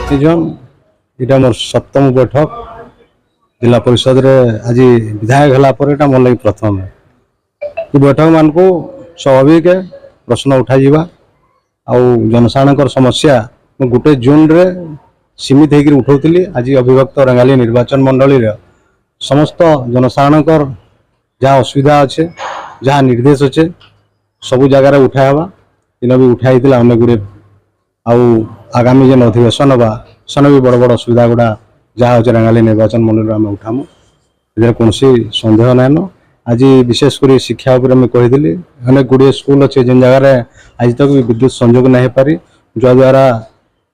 जन यहाँ मोर सप्तम बैठक जिला परिषद रे आज विधायक है मोर लगी प्रथम है। बैठक मान को स्वाभाविक प्रश्न उठा जनसाधारण समस्या गोटे जोन रे सीमित होकर उठाऊली। आज अविभक्त रेंगाली निर्वाचन मंडली समस्त जनसाधारण जहाँ असुविधा अच्छे जहाँ निर्देश अच्छे सबू जगार उठावा दिन भी उठाई अनेक गुड़े आगामी जेन अधिवेशन हवा सेन भी बड़ बड़ असुविधा गुड़ा जहाँ अच्छे रेंगाली निर्वाचन मंडल आम उठामु कौन सन्देह नाइन। आज विशेषकर शिक्षा कही अनेक गुड़े स्कूल अच्छे जिन जगार आज तक भी विद्युत संजोग नहीं पारी जद्वारा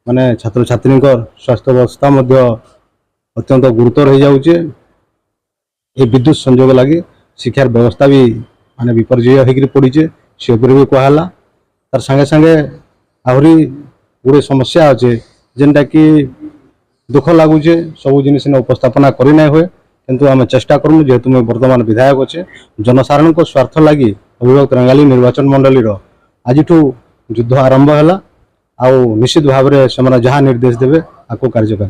माने छात्र छात्री स्वास्थ्य व्यवस्था अत्यंत गुरुतर हो जाऊे। ये विद्युत संजोग लगी शिक्षार व्यवस्था भी माने विपर्जय होकर पड़े से भी कहला। तार संगे संगे आहरी गुड़े समस्या अच्छे जेनटा कि दुख लगुचे सब जिन उपस्थापना करना हुए किंतु आम चेष्टा करूँ जेहेतु मैं वर्तमान विधायक अच्छे जनसाधारण को स्वार्थ लगी अविभक्त रेंगाली निर्वाचन मंडली आज युद्ध आरंभ है। निश्चित भाव में से जहाँ निर्देश देवे आपको कार्यकारी।